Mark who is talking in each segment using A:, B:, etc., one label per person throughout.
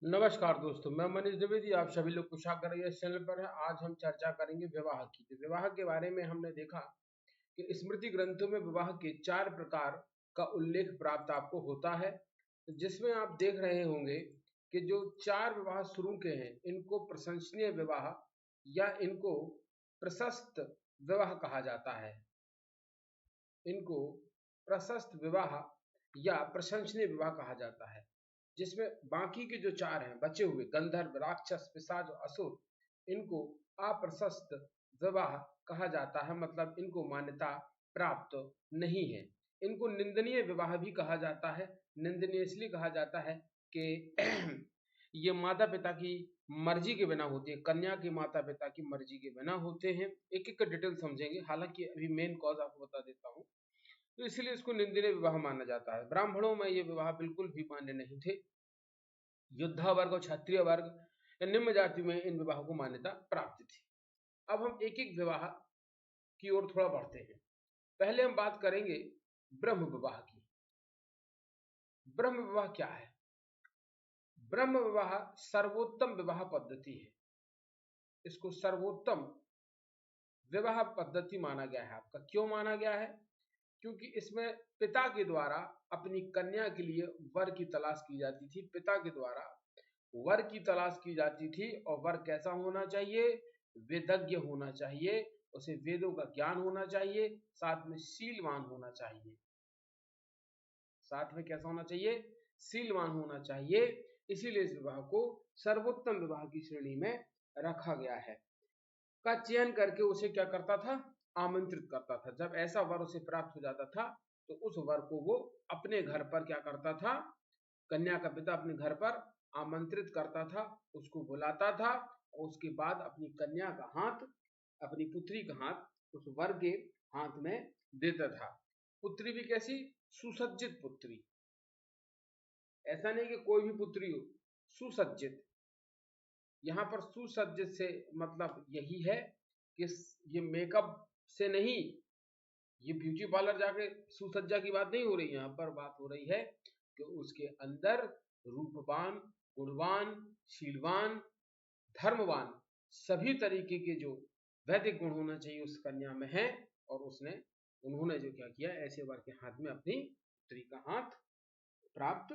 A: नमस्कार दोस्तों, मैं मनीष द्विवेदी। आप सभी लोग को स्वागत है इस चैनल पर है। आज हम चर्चा करेंगे विवाह की। तो विवाह के बारे में हमने देखा कि स्मृति ग्रंथों में विवाह के 4 प्रकार का उल्लेख प्राप्त आपको होता है, जिसमें आप देख रहे होंगे कि जो 4 विवाह शुरू के हैं इनको प्रशंसनीय विवाह या इनको प्रशस्त विवाह कहा जाता है। इनको प्रशस्त विवाह या प्रशंसनीय विवाह कहा जाता है, जिसमें बाकी के जो 4 हैं बचे हुए गंधर्व, राक्षस, पिशाच और असुर, इनको अप्रशस्त विवाह कहा जाता है, मतलब इनको मान्यता प्राप्त नहीं है। इनको निंदनीय विवाह भी कहा जाता है। निंदनीय इसलिए कहा जाता है कि ये माता पिता की मर्जी के बिना होते हैं, कन्या के माता पिता की मर्जी के बिना होते हैं। एक एक का डिटेल समझेंगे, हालांकि अभी मेन कॉज आपको बता देता हूँ। तो इसलिए इसको निंदनीय विवाह माना जाता है। ब्राह्मणों में ये विवाह बिल्कुल भी मान्य नहीं थे। योद्धा वर्ग और क्षत्रिय वर्ग या निम्न जाति में इन विवाह को मान्यता प्राप्त थी। अब हम एक एक विवाह की ओर थोड़ा बढ़ते हैं। पहले हम बात करेंगे ब्रह्म विवाह की। ब्रह्म विवाह क्या है? ब्रह्म विवाह सर्वोत्तम विवाह पद्धति है। इसको सर्वोत्तम विवाह पद्धति माना गया है। आपका क्यों माना गया है? क्योंकि इसमें पिता के द्वारा अपनी कन्या के लिए वर की तलाश की जाती थी। पिता के द्वारा वर की तलाश की जाती थी और वर कैसा होना चाहिए? वेदज्ञ होना चाहिए, उसे वेदों का ज्ञान होना चाहिए, साथ में शीलवान होना चाहिए। साथ में कैसा होना चाहिए? शीलवान होना चाहिए। इसीलिए इस विवाह को सर्वोत्तम विवाह की श्रेणी में रखा गया है। का चयन करके उसे क्या करता था? आमंत्रित करता था। जब ऐसा वर उसे प्राप्त हो जाता था तो उस वर को वो अपने घर पर क्या करता था? कन्या का पिता अपने घर पर आमंत्रित करता था, उसको बुलाता था और उसके बाद अपनी कन्या का हाथ, अपनी पुत्री का हाथ उस वर के हाथ में देता था। पुत्री भी कैसी? सुसज्जित पुत्री। ऐसा नहीं कि कोई भी पुत्री हो, सुसज्जित। यहाँ पर सुसज्जित से मतलब यही है कि ये मेकअप से नहीं, ये ब्यूटी पार्लर जाके सुसज्जा की बात नहीं हो रही। यहाँ पर बात हो रही है कि उसके अंदर रूपवान, गुणवान, शीलवान, धर्मवान सभी तरीके के जो वैदिक गुण होना चाहिए उस कन्या में है। और उन्होंने जो क्या किया, ऐसे वर के हाथ में अपनी पुत्री का हाथ प्राप्त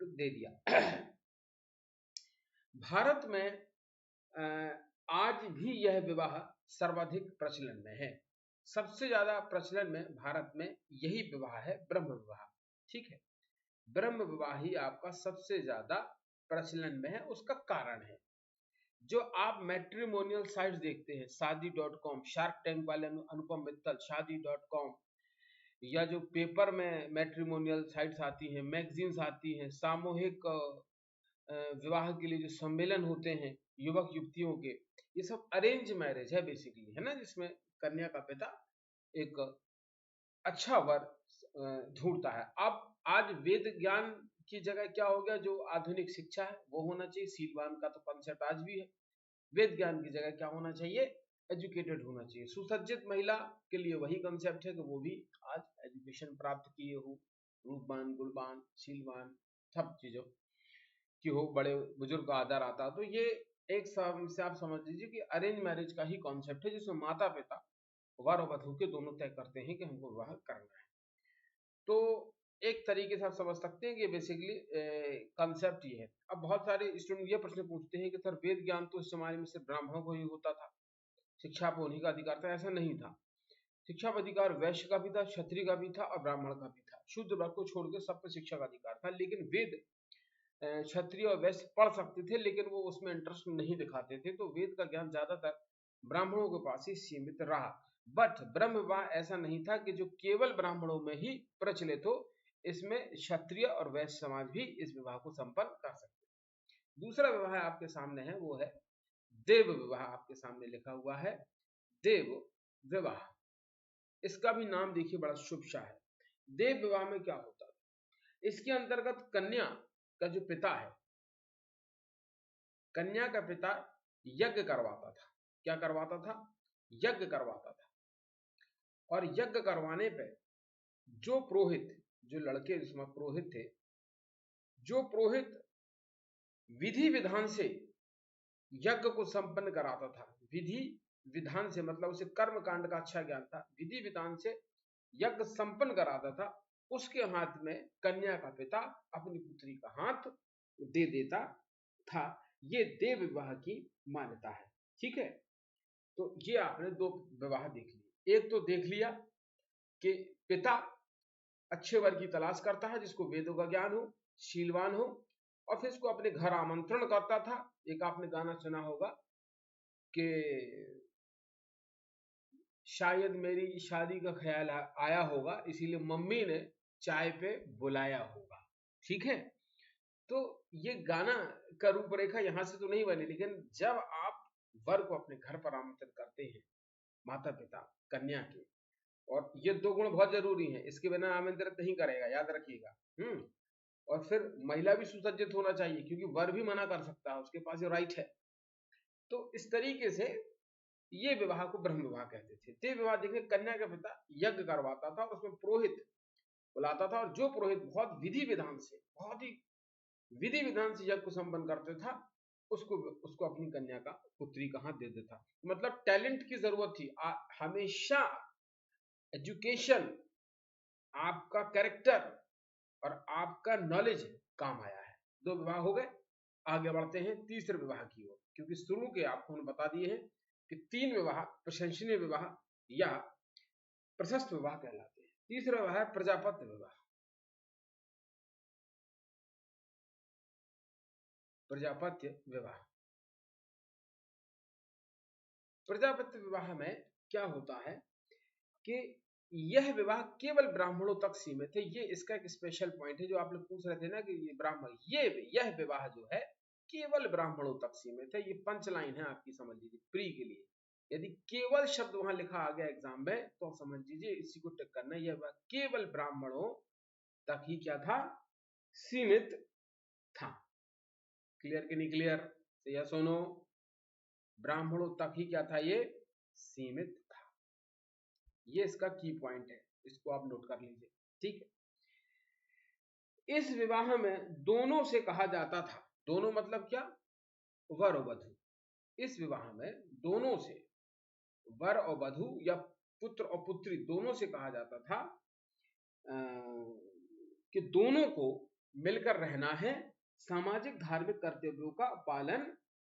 A: दे दिया। भारत में आज भी यह विवाह सर्वाधिक प्रचलन में है। सबसे ज्यादा प्रचलन में भारत में यही विवाह है, ब्रह्म विवाह। ठीक है, ब्रह्म विवाह ही आपका सबसे ज्यादा प्रचलन में है। उसका कारण है, जो आप मैट्रिमोनियल साइट्स देखते हैं, शादी.com, शार्क टैंक वाले अनुपम मित्तल, शादी.com, या जो पेपर में मैट्रिमोनियल साइट्स आती हैं, मैगजीन्स आती हैं, सामूहिक विवाह के लिए जो सम्मेलन होते हैं युवक युवतियों के, ये सब अरेंज मैरिज है बेसिकली, है ना, जिसमें कन्या का पिता एक अच्छा वर ढूंढता है। अब आज वेद ज्ञान की जगह क्या हो गया? जो आधुनिक शिक्षा है वो होना चाहिए। सीलवान का तो कॉन्सेप्ट आज भी है। वेद ज्ञान की जगह क्या होना चाहिए? एजुकेटेड होना चाहिए। सुसज्जित महिला के लिए वही कंसेप्ट है कि वो भी आज एजुकेशन प्राप्त किए हो, रूपवान, गुणवान, शीलवान, सब चीजों की हो, बड़े बुजुर्ग का आदर आता। तो ये एक से आप समझ लीजिए कि अरेंज मैरिज का ही कॉन्सेप्ट है, जिसमें माता पिता वर और वधू के दोनों तय करते हैं कि हमको विवाह करना है। तो एक तरीके से आप समझ सकते हैं कि बेसिकली कंसेप्ट ये है। अब बहुत सारे स्टूडेंट ये प्रश्न पूछते हैं कि सर वेद ज्ञान तो इस जमाने में सिर्फ ब्राह्मणों को ही होता था, शिक्षा पर उन्हीं का अधिकार था। ऐसा नहीं था। शिक्षा का अधिकार वैश्य का भी था, क्षत्रिय का भी था और ब्राह्मण का भी था। शुद्ध वर्ग को छोड़कर सब पर शिक्षा का अधिकार था। लेकिन वेद क्षत्रिय और वैश्य पढ़ सकते थे, लेकिन वो उसमें इंटरेस्ट नहीं दिखाते थे। तो वेद का ज्ञान ज्यादातर ब्राह्मणों के पास ही सीमित रहा। बट ब्रह्म विवाह ऐसा नहीं था कि जो केवल ब्राह्मणों में ही प्रचलित हो। इसमें क्षत्रिय और वैश्य समाज भी इस विवाह को संपन्न कर सकते। दूसरा विवाह आपके सामने है, वो है देव विवाह। आपके सामने लिखा हुआ है देव विवाह। इसका भी नाम देखिए, बड़ा शुभ सा है। देव विवाह में क्या होता है? इसके अंतर्गत कन्या का जो पिता है, कन्या का पिता यज्ञ करवाता था। क्या करवाता था? यज्ञ करवाता था। और यज्ञ करवाने पे जो पुरोहित, जो लड़के जिसमें पुरोहित थे, जो पुरोहित विधि विधान से यज्ञ को संपन्न कराता था। विधि विधान से मतलब उसे कर्म कांड का अच्छा ज्ञान था, विधि विधान से यज्ञ संपन्न कराता था। उसके हाथ में कन्या का पिता अपनी पुत्री का हाथ दे देता था। ये देव विवाह की मान्यता है। ठीक है, तो ये आपने दो विवाह देख लिए। एक तो देख लिया कि पिता अच्छे वर की तलाश करता है जिसको वेदों का ज्ञान हो, शीलवान हो, और फिर उसको अपने घर आमंत्रण करता था। एक आपने गाना सुना होगा कि शायद मेरी शादी का ख्याल आया होगा, इसीलिए मम्मी ने चाय पे बुलाया होगा। ठीक है, तो ये गाना का रूपरेखा यहां से तो नहीं बनी, लेकिन जब आप वर को अपने घर पर आमंत्रित करते हैं, माता पिता कन्या के, और ये दो गुण बहुत जरूरी हैं, इसके बिना आमंत्रित नहीं करेगा, याद रखिएगा। और फिर महिला भी सुसज्जित होना चाहिए, क्योंकि वर भी मना कर सकता है, उसके पास ये राइट है। तो इस तरीके से ये विवाह को ब्रह्म विवाह कहते थे। देव विवाह देखिए, कन्या का पिता यज्ञ करवाता था, उसमें पुरोहित बुलाता था, और जो पुरोहित बहुत विधि विधान से, बहुत ही विधि विधान से यज्ञ को संपन्न करते था, उसको अपनी कन्या का, पुत्री का हाथ दे देता। मतलब टैलेंट की जरूरत थी। हमेशा एजुकेशन, आपका कैरेक्टर और आपका नॉलेज काम आया है। दो विवाह हो गए, आगे बढ़ते हैं तीसरे विवाह की ओर, क्योंकि शुरू के आपको हम बता दिए हैं कि तीन विवाह प्रशंसनीय विवाह या प्रशस्त विवाह कहलाते हैं। तीसरा विवाह है प्रजापत्य विवाह। प्रजापत्य विवाह, प्रजापत्य विवाह में क्या होता है कि यह विवाह केवल ब्राह्मणों तक सीमित है। ये इसका एक स्पेशल पॉइंट है, जो आप लोग पूछ रहे थे ना कि ये ब्राह्मण, यह विवाह जो है केवल ब्राह्मणों तक सीमित है। ये पंच लाइन है आपकी, समझ लीजिए प्री के लिए। यदि केवल शब्द वहां लिखा आ गया एग्जाम में, तो आप समझ लीजिए इसी को टिक करना है। यह विवाह केवल ब्राह्मणों तक ही क्या था, सीमित था। क्लियर कि नहीं क्लियर? तो या सुनो, ब्राह्मणों तक ही क्या था, ये सीमित था। ये इसका की पॉइंट है, इसको आप नोट कर लीजिए। ठीक है, इस विवाह में दोनों से कहा जाता था, दोनों मतलब क्या, वर और वधु। इस विवाह में दोनों से, वर और वधु या पुत्र और पुत्री, दोनों से कहा जाता था कि दोनों को मिलकर रहना है, सामाजिक धार्मिक कर्तव्यों का पालन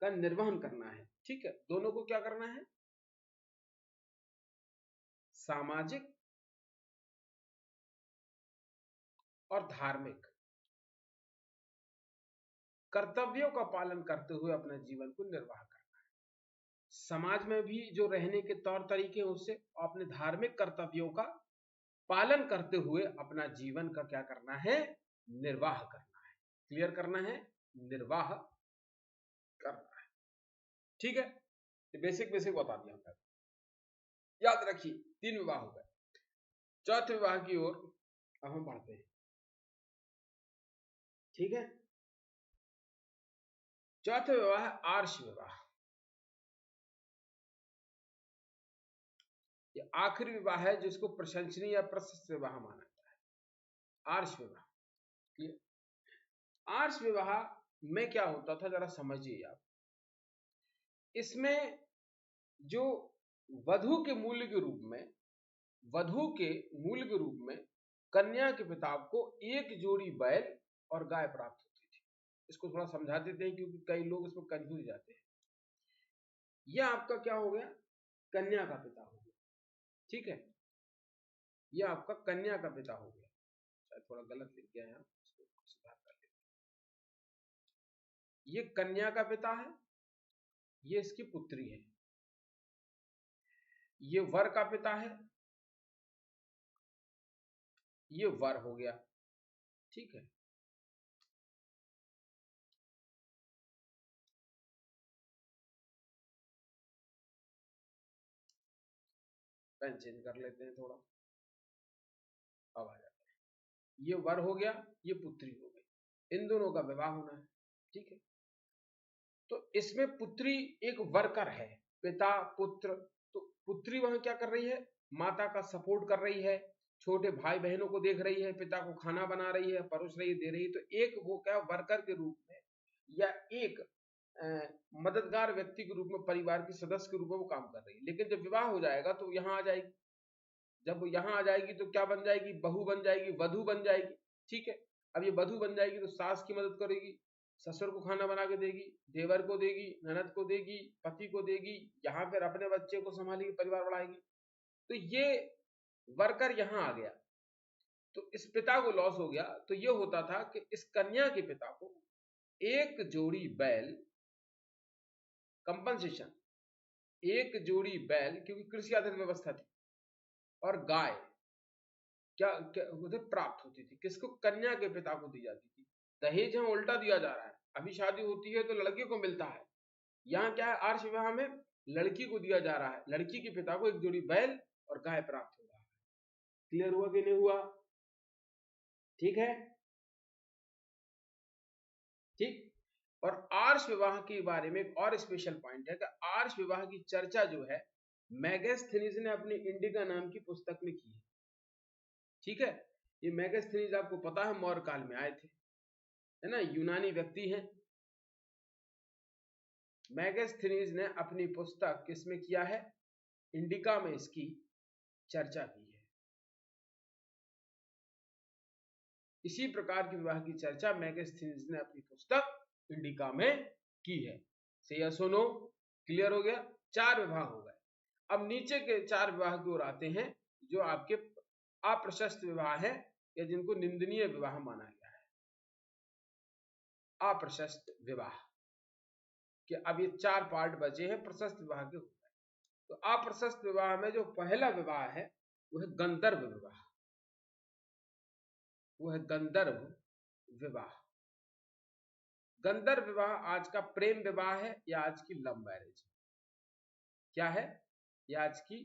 A: का निर्वहन करना है। ठीक है, दोनों को क्या करना है, सामाजिक और धार्मिक कर्तव्यों का पालन करते हुए अपने जीवन को निर्वाह करना है। समाज में भी जो रहने के तौर तरीके हैं उससे, अपने धार्मिक कर्तव्यों का पालन करते हुए अपना जीवन का क्या करना है, निर्वाह करना है। क्लियर करना है, निर्वाह करना है। ठीक है, बेसिक बेसिक बता दिया हमने। याद रखिए, तीन विवाह हो गए। चौथे विवाह की ओर अब हम बढ़ते हैं। ठीक है, चौथे विवाह है आर्ष विवाह। ये आखिरी विवाह है जिसको प्रशंसनीय या प्रशस्त विवाह माना जाता है, आर्ष विवाह। आर्ष विवाह में क्या होता था, जरा समझिए आप। इसमें जो वधु के मूल्य के रूप में, वधु के मूल्य के रूप में कन्या के पिता को एक जोड़ी बैल और गाय प्राप्त होती थी। इसको थोड़ा समझा देते हैं, क्योंकि कई लोग इसमें कंफ्यूज जाते हैं। यह आपका क्या हो गया, कन्या का पिता हो गया। ठीक है, यह आपका कन्या का पिता हो गया। शायद थोड़ा गलत लिख गया है, इसको सुधार कर लेते। ये कन्या का पिता है, ये इसकी पुत्री है। ये वर का पिता है, ये वर हो गया। ठीक है, पेन चेंज कर लेते हैं थोड़ा, अब आ जाता है। ये वर हो गया, ये पुत्री हो गई, इन दोनों का विवाह होना है। ठीक है, तो इसमें पुत्री एक वर्कर है, पिता पुत्र। तो पुत्री वहां क्या कर रही है, माता का सपोर्ट कर रही है, छोटे भाई बहनों को देख रही है, पिता को खाना बना रही है, परोस रही है, दे रही है। तो एक वो क्या, वर्कर के रूप में या एक मददगार व्यक्ति के रूप में, परिवार के सदस्य के रूप में वो काम कर रही है। लेकिन जब विवाह हो जाएगा तो यहाँ आ जाएगी, जब यहाँ आ जाएगी तो क्या बन जाएगी, बहू बन जाएगी, वधू बन जाएगी। ठीक है, अब ये वधू बन जाएगी तो सास की मदद करेगी, ससुर को खाना बना के देगी, देवर को देगी, ननद को देगी, पति को देगी, यहाँ फिर अपने बच्चे को संभालेगी, परिवार बढ़ाएगी। तो ये वर्कर यहाँ आ गया, तो इस पिता को लॉस हो गया। तो ये होता था कि इस कन्या के पिता को एक जोड़ी बैल कंपनसेशन, एक जोड़ी बैल, क्योंकि कृषि आधारित व्यवस्था थी, और गाय क्या क्या प्राप्त होती थी। किसको? कन्या के पिता को दी जाती थी। दहेज यहाँ उल्टा दिया जा रहा है, अभी शादी होती है तो लड़के को मिलता है, यहाँ क्या है, आर्ष विवाह में लड़की को दिया जा रहा है, लड़की के पिता को एक जोड़ी बैल और गाय प्राप्त हो रहा है। क्लियर हुआ कि नहीं हुआ? ठीक है, ठीक। और आर्ष विवाह के बारे में एक और स्पेशल पॉइंट है कि आर्ष विवाह की चर्चा जो है मेगास्थनीज ने अपनी इंडिका नाम की पुस्तक में की है। ठीक है, ये मेगास्थनीज आपको पता है मौर्य काल में आए थे, है ना, यूनानी व्यक्ति हैं। मेगास्थनीज ने अपनी पुस्तक किसमें किया है? इंडिका में इसकी चर्चा की है। इसी प्रकार की विवाह की चर्चा मेगास्थनीज ने अपनी पुस्तक इंडिका में की है। से या सुनो, क्लियर हो गया? 4 विवाह हो गए। अब नीचे के 4 विवाह की ओर आते हैं जो आपके अप्रशस्त विवाह है या जिनको निंदनीय विवाह माना गया है। अप्रशस्त विवाह कि अब ये 4 पार्ट बचे हैं, प्रशस्त विवाह के हो गए। तो अप्रशस्त विवाह में जो पहला विवाह है वो है गंधर्व विवाह, वो है गंधर्व विवाह। गंधर्व विवाह आज का प्रेम विवाह है या आज की लव मैरिज? क्या है? या आज की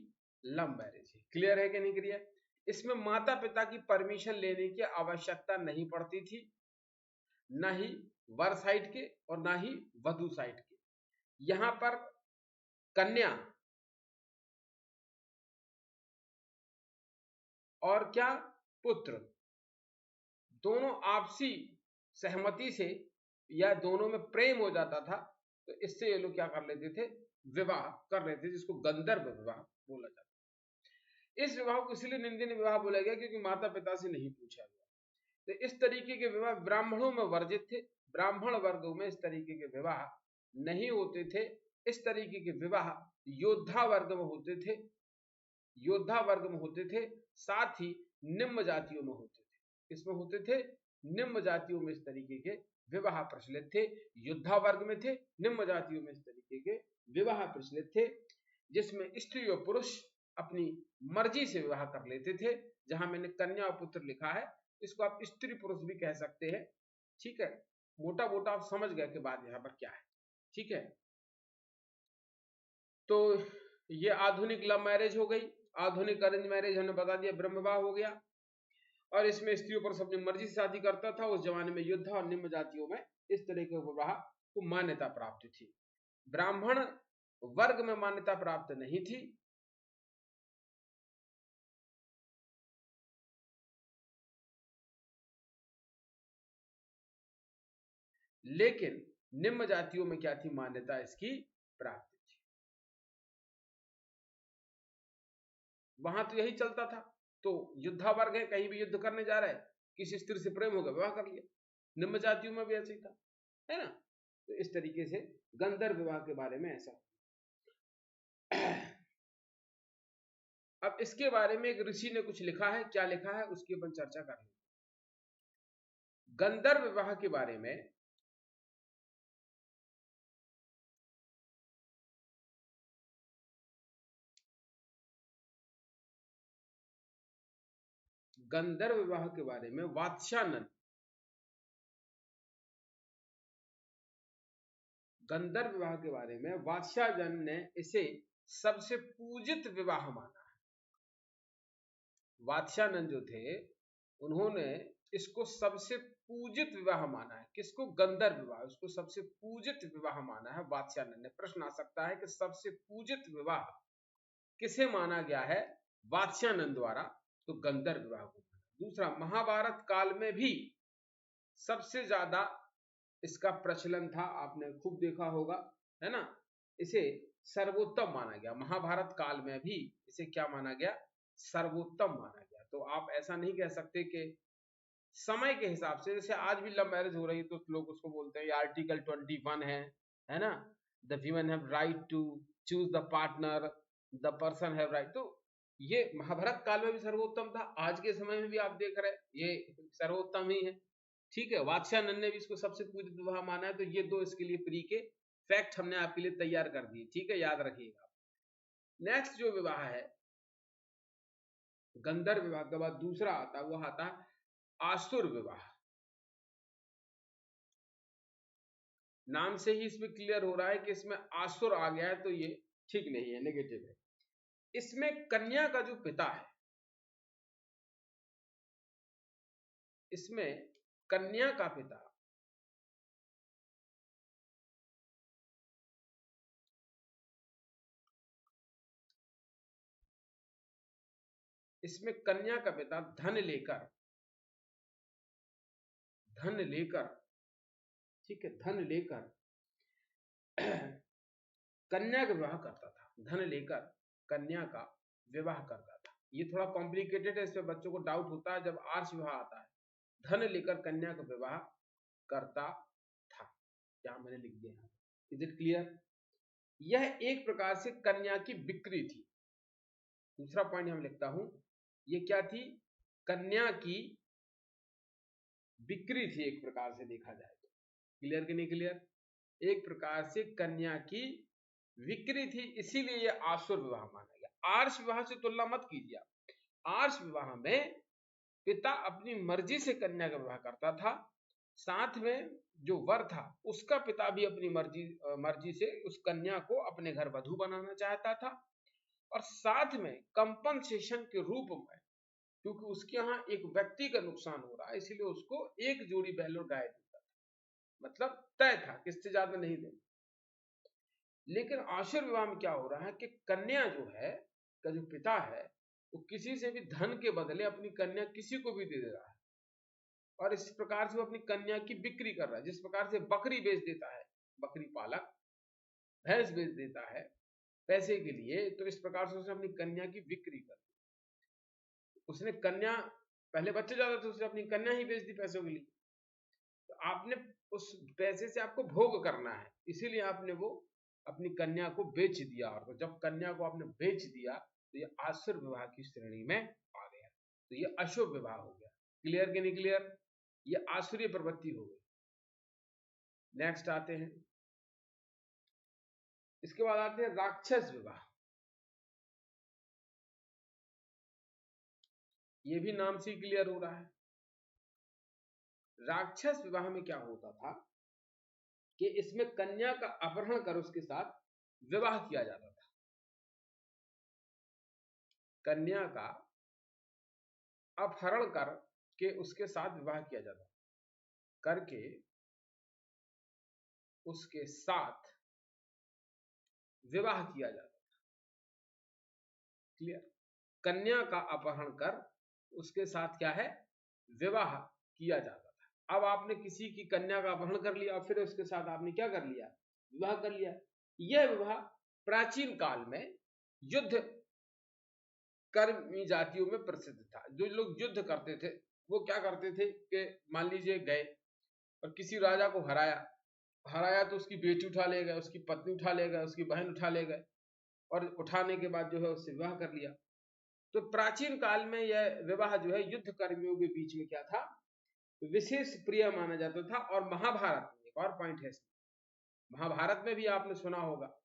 A: लव मैरिज है। क्लियर है कि नहीं क्लियर? इसमें माता पिता की परमिशन लेने की आवश्यकता नहीं पड़ती थी, ना ही वर साइड के और ना ही वधू साइड के। यहां पर कन्या और क्या पुत्र दोनों आपसी सहमति से या दोनों में प्रेम हो जाता था, तो इससे ये लोग क्या कर लेते थे? विवाह कर लेते थे, जिसको गंधर्व विवाह बोला जाता है। इस विवाह को इसलिए निंदनीय विवाह बोला गया क्योंकि माता पिता से नहीं पूछा गया। तो इस तरीके के विवाह ब्राह्मणों में वर्जित थे, ब्राह्मण वर्गों में इस तरीके के विवाह नहीं होते थे। इस तरीके के विवाह योद्धा वर्ग में होते थे, योद्धा वर्ग में होते थे, साथ ही निम्न जातियों में होते थे। किसमें होते थे? निम्न जातियों में इस तरीके के विवाह प्रचलित थे। योद्धा वर्ग में थे, निम्न जातियों में इस तरीके के विवाह प्रचलित थे, जिसमें स्त्री और पुरुष अपनी मर्जी से विवाह कर लेते थे। जहां मैंने कन्या और पुत्र लिखा है, इसको आप स्त्री पुरुष भी कह सकते हैं। ठीक है, मोटा मोटा आप समझ गए कि बात यहां पर क्या है। ठीक है, तो ये आधुनिक लव मैरिज हो गई। आधुनिक अरेंज मैरिज हमने बता दिया, ब्रह्म विवाह हो गया। और इसमें स्त्रियों पर अपनी मर्जी से शादी करता था। उस जमाने में योद्धा और निम्न जातियों में इस तरह के विवाह को मान्यता प्राप्त थी। ब्राह्मण वर्ग में मान्यता प्राप्त नहीं थी। लेकिन निम्न जातियों में क्या थी? मान्यता इसकी प्राप्त थी। वहां तो यही चलता था। तो योद्धा वर्ग है, कहीं भी युद्ध करने जा रहा है, किसी स्त्री से प्रेम होगा, विवाह कर लिया। निम्न जातियों में भी ऐसे ही था, है ना। तो इस तरीके से गंधर्व विवाह के बारे में ऐसा। अब इसके बारे में एक ऋषि ने कुछ लिखा है, क्या लिखा है उसकी अपन चर्चा कर लेंगे। गंधर्व विवाह के बारे में गंधर्व विवाह के बारे में वात्स्यायन, गंधर्व विवाह के बारे में वात्स्यायन ने इसे सबसे पूजित विवाह माना है। वात्स्यायन जो थे उन्होंने इसको सबसे पूजित विवाह माना है। किसको? गंधर्व विवाह, उसको सबसे पूजित विवाह माना है वात्स्यायन ने। प्रश्न आ सकता है कि सबसे पूजित विवाह किसे माना गया है? वात्स्यायन द्वारा। तो गंधर्व विवाह को। दूसरा, महाभारत काल में भी सबसे ज्यादा इसका प्रचलन था, आपने खूब देखा होगा, है ना। इसे सर्वोत्तम माना गया, महाभारत काल में भी इसे क्या माना गया, सर्वोत्तम माना गया। तो आप ऐसा नहीं कह सकते कि समय के हिसाब से, जैसे आज भी लव मैरिज हो रही है तो लोग उसको बोलते हैं ये आर्टिकल 21 है ना, the women have right to choose the partner, the person have right. तो ये महाभारत काल में भी सर्वोत्तम था, आज के समय में भी आप देख रहे हैं ये सर्वोत्तम ही है। ठीक है, वात्स्यायन ने भी इसको सबसे पूजित विवाह माना है। तो ये दो इसके लिए प्री के फैक्ट हमने आपके लिए तैयार कर दिए, ठीक है, याद रखिएगा। नेक्स्ट जो विवाह है गंधर्व विवाह के बाद दूसरा आता है, वो आता है आसुर विवाह। नाम से ही इसमें क्लियर हो रहा है कि इसमें आसुर आ गया है, तो ये ठीक नहीं है, नेगेटिव है। इसमें कन्या का जो पिता है, इसमें कन्या का पिता इसमें कन्या का पिता धन लेकर, ठीक है, धन लेकर कन्या का विवाह करता था, धन लेकर कन्या का विवाह करता था। ये थोड़ा कॉम्प्लिकेटेड है, इसमें बच्चों को डाउट होता है जब आर्ष विवाह आता है, धन लेकर कन्या का विवाह करता था, यहां मैंने लिख दिया। Is it clear? यह एक प्रकार से कन्या की बिक्री थी। दूसरा पॉइंट हम लिखता हूं, ये क्या थी, कन्या की बिक्री थी, एक प्रकार से देखा जाए तो। क्लियर कि नहीं क्लियर? एक प्रकार से कन्या की बिक्री थी, इसीलिए यह आसुर विवाह माना गया। आर्ष विवाह से तुलना मत कीजिए। आर्ष विवाह में पिता अपनी मर्जी से कन्या का विवाह करता था, साथ में जो वर था उसका पिता भी अपनी मर्जी से उस कन्या को अपने घर वधू बनाना चाहता था, और साथ में कंपनसेशन के रूप में, क्योंकि उसके यहाँ एक व्यक्ति का नुकसान हो रहा है, इसीलिए उसको एक जोड़ी बैल और गाय देता था, मतलब तय था कि इससे ज्यादा नहीं देना। लेकिन आसुर विवाह में क्या हो रहा है कि कन्या जो है का जो पिता है वो किसी से भी धन के बदले अपनी कन्या किसी को भी दे रहा है, और इस प्रकार से वो अपनी कन्या की बिक्री कर रहा है। जिस प्रकार से बकरी बेच देता है बकरी पालक, भैंस बेच देता है पैसे के लिए, तो इस प्रकार से उसने अपनी कन्या की बिक्री कर दी। उसने कन्या, पहले बच्चे ज्यादा थे, उसने अपनी कन्या ही बेच दी पैसों के लिए। तो आपने उस पैसे से आपको भोग करना है, इसीलिए आपने वो अपनी कन्या को बेच दिया, और तो जब कन्या को आपने बेच दिया तो ये आसुर विवाह की श्रेणी में आ गया, तो ये अशुभ विवाह हो गया। क्लियर कि नहीं क्लियर? ये आसुरी प्रवृत्ति हो गई। नेक्स्ट आते हैं, इसके बाद आते हैं राक्षस विवाह। ये भी नाम से क्लियर हो रहा है। राक्षस विवाह में क्या होता था कि इसमें कन्या का अपहरण कर उसके साथ विवाह किया जाता था। कन्या का अपहरण करके उसके साथ विवाह किया जाता, करके उसके साथ विवाह किया जाता था। क्लियर? कन्या का अपहरण कर उसके साथ क्या है, विवाह किया जाता था। अब आपने किसी की कन्या का अपहरण कर लिया और फिर उसके साथ आपने क्या कर लिया, विवाह कर लिया। यह विवाह प्राचीन काल में युद्ध कर्मी जातियों में प्रसिद्ध था। जो लोग युद्ध करते थे वो क्या करते थे कि मान लीजिए गए और किसी राजा को हराया तो उसकी बेटी उठा ले गए, उसकी पत्नी उठा ले गए, उसकी बहन उठा ले गए, और उठाने के बाद जो है उससे विवाह कर लिया। तो प्राचीन काल में यह विवाह जो है युद्ध कर्मियों के बीच में क्या था, विशेष प्रिय माना जाता था। और महाभारत में एक और पॉइंट है, महाभारत में भी आपने सुना होगा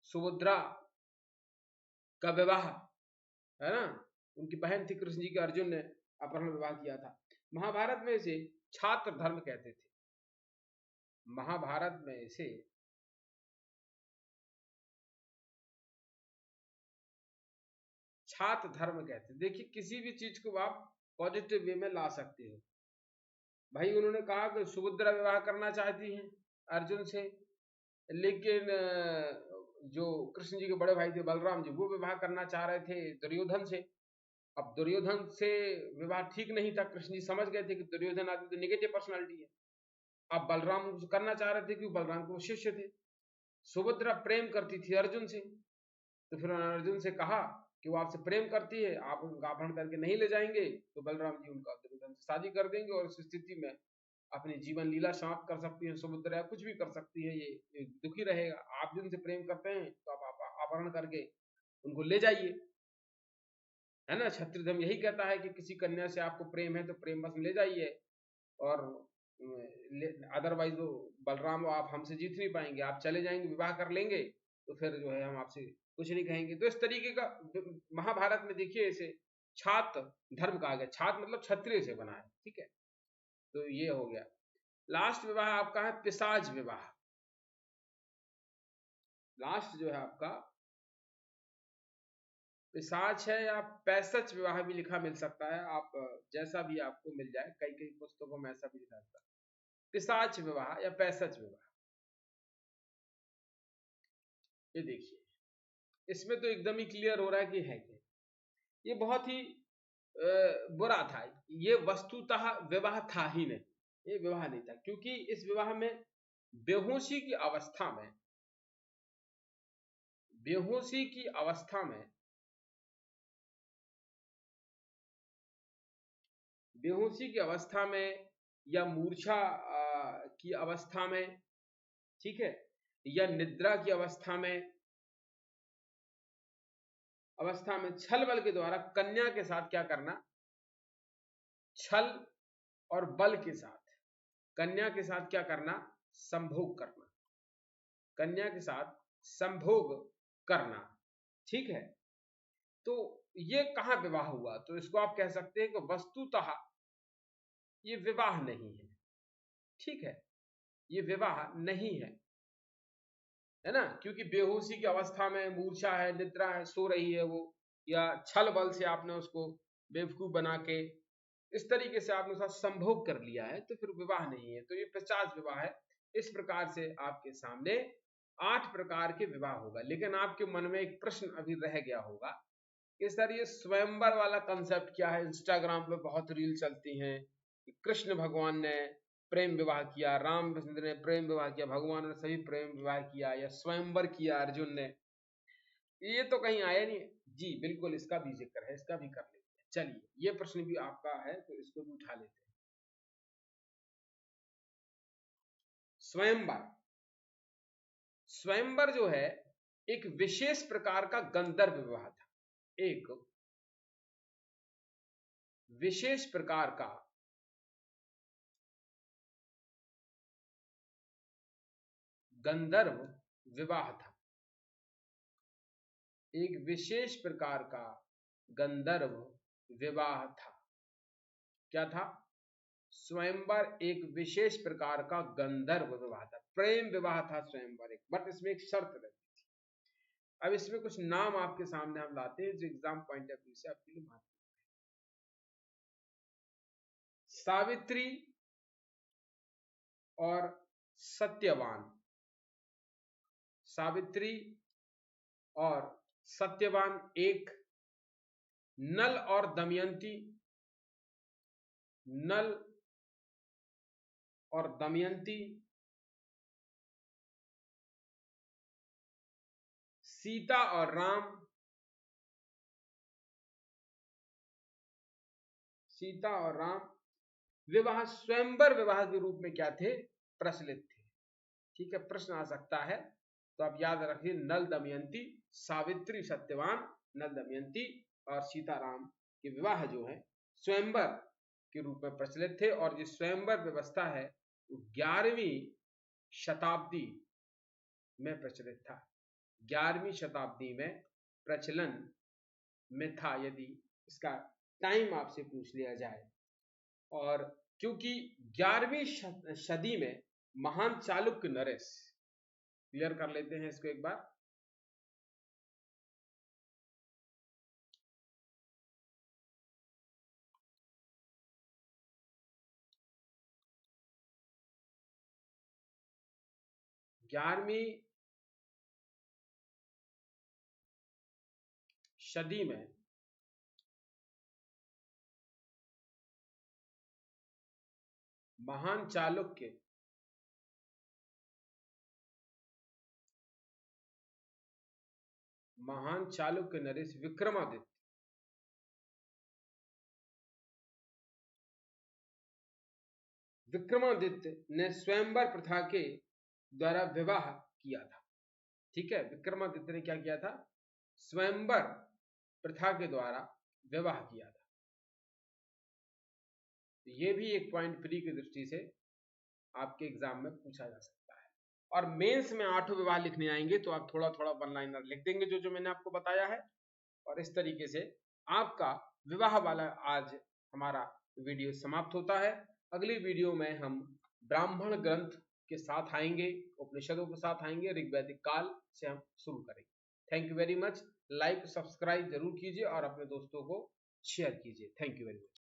A: सुभद्रा का विवाह, है ना, उनकी बहन थी कृष्ण जी के, अर्जुन ने अपहरण विवाह किया था। महाभारत में इसे छात्र धर्म कहते थे। महाभारत में इसे छात्र धर्म कहते हैं। देखिए, किसी भी चीज को आप पॉजिटिव वे में ला सकते हो। भाई उन्होंने कहा कि सुभद्रा विवाह करना चाहती हैं अर्जुन से, लेकिन जो कृष्ण जी के बड़े भाई थे बलराम जी, वो विवाह करना चाह रहे थे दुर्योधन से। अब दुर्योधन से विवाह ठीक नहीं था, कृष्ण जी समझ गए थे कि दुर्योधन आदमी तो निगेटिव पर्सनालिटी है, अब बलराम करना चाह रहे थे क्योंकि बलराम के वो शिष्य थे। सुभद्रा प्रेम करती थी अर्जुन से, तो फिर उन्होंने अर्जुन से कहा कि वो आपसे प्रेम करती है, आप उनका अपहरण करके नहीं ले जाएंगे तो बलराम जी उनका दुर्योधन से शादी कर देंगे और इस स्थिति में अपनी जीवन लीला समाप्त कर सकती है सुभद्रा, कुछ भी कर सकती है, ये दुखी रहेगा। आप जिनसे प्रेम करते हैं तो आप अपहरण करके उनको ले जाइए, है ना। क्षत्रिय धर्म यही कहता है कि किसी कन्या से आपको प्रेम है तो प्रेम बस ले जाइए, और अदरवाइज वो बलराम आप हमसे जीत नहीं पाएंगे, आप चले जाएंगे विवाह कर लेंगे तो फिर जो है हम आपसे कुछ नहीं कहेंगे। तो इस तरीके का महाभारत में देखिए इसे छात्र धर्म कहा गया, छात्र मतलब क्षत्रिय से बना है, ठीक है। तो ये हो गया। लास्ट विवाह आपका है पिशाच विवाह। लास्ट जो है आपका पिशाच है या पैसच विवाह भी लिखा मिल सकता है, आप जैसा भी आपको मिल जाए, कई कई पुस्तकों में ऐसा भी लिखा जाता है पिशाच विवाह या पैसच विवाह। ये देखिए इसमें तो एकदम ही क्लियर हो रहा है कि है क्या, ये बहुत ही बुरा था। ये वस्तुतः विवाह था ही नहीं, ये विवाह नहीं था, क्योंकि इस विवाह में बेहोशी की अवस्था में, बेहोशी की अवस्था में, बेहोशी की अवस्था में या मूर्छा की अवस्था में, ठीक है, या निद्रा की अवस्था में छल बल के द्वारा कन्या के साथ क्या करना, छल और बल के साथ कन्या के साथ क्या करना, संभोग करना, कन्या के साथ संभोग करना, ठीक है। तो ये कहां विवाह हुआ, तो इसको आप कह सकते हैं कि वस्तुतः ये विवाह नहीं है, ठीक है, ये विवाह नहीं है ना, क्योंकि बेहोशी की अवस्था में, मूर्छा है, निद्रा है, सो रही है वो, या छल बल से आपने उसको बेवकूफ बना के इस तरीके से आपने साथ संभोग कर लिया है, तो फिर विवाह नहीं है, तो ये पिशाच विवाह है। इस प्रकार से आपके सामने 8 प्रकार के विवाह होगा। लेकिन आपके मन में एक प्रश्न अभी रह गया होगा कि सर ये स्वयंवर वाला कंसेप्ट क्या है, इंस्टाग्राम पे बहुत रील चलती हैं, कृष्ण भगवान ने प्रेम विवाह किया, रामचंद्र ने प्रेम विवाह किया, भगवान ने सभी प्रेम विवाह किया, या स्वयंवर किया अर्जुन ने, ये तो कहीं आया नहीं है। जी बिल्कुल, इसका भी जिक्र है, इसका भी कर लेते हैं। चलिए ये प्रश्न भी आपका है तो इसको भी उठा लेते हैं। स्वयंवर, स्वयंवर जो है एक विशेष प्रकार का गंधर्व विवाह था, एक विशेष प्रकार का गंधर्व विवाह था, एक विशेष प्रकार का गंधर्व विवाह था। क्या था, स्वयंवर एक विशेष प्रकार का गंधर्व विवाह था, प्रेम विवाह था स्वयंवर एक, बट इसमें एक शर्त रहती थी। अब इसमें कुछ नाम आपके सामने हम लाते हैं जो एग्जाम पॉइंट ऑफ व्यू से आपके लिए महत्वपूर्ण है। सावित्री और सत्यवान, सावित्री और सत्यवान एक, नल और दमयंती, नल और दमयंती, सीता और राम, सीता और राम विवाह स्वयंवर विवाह के रूप में क्या थे, प्रचलित थे, ठीक है। प्रश्न आ सकता है तो आप याद रखिए, नल दमयंती, सावित्री सत्यवान, नल दमयंती और सीताराम के विवाह जो है स्वयंवर के रूप में प्रचलित थे। और जो स्वयंवर व्यवस्था है वो 11वीं शताब्दी में प्रचलित था, 11वीं शताब्दी में प्रचलन में था, यदि इसका टाइम आपसे पूछ लिया जाए। और क्योंकि 11वीं सदी में महान चालुक्य नरेश, क्लियर कर लेते हैं इसको एक बार, ग्यारहवीं सदी में महान चालुक्य महान चालुक्य नरेश विक्रमादित्य ने स्वयंवर प्रथा के द्वारा विवाह किया था। ठीक है, विक्रमादित्य ने क्या किया था? स्वयंवर प्रथा के द्वारा विवाह किया था। तो ये भी एक पॉइंट फ्री की दृष्टि से आपके एग्जाम में पूछा जा सकता है। और मेंस में 8 विवाह लिखने आएंगे तो आप थोड़ा थोड़ा वन लाइनर लिख देंगे जो जो मैंने आपको बताया है। और इस तरीके से आपका विवाह वाला आज हमारा वीडियो समाप्त होता है। अगली वीडियो में हम ब्राह्मण ग्रंथ के साथ आएंगे, उपनिषदों के साथ आएंगे, ऋग्वैदिक काल से हम शुरू करेंगे। Thank you very much. Like subscribe जरूर कीजिए और अपने दोस्तों को शेयर कीजिए। Thank you very much.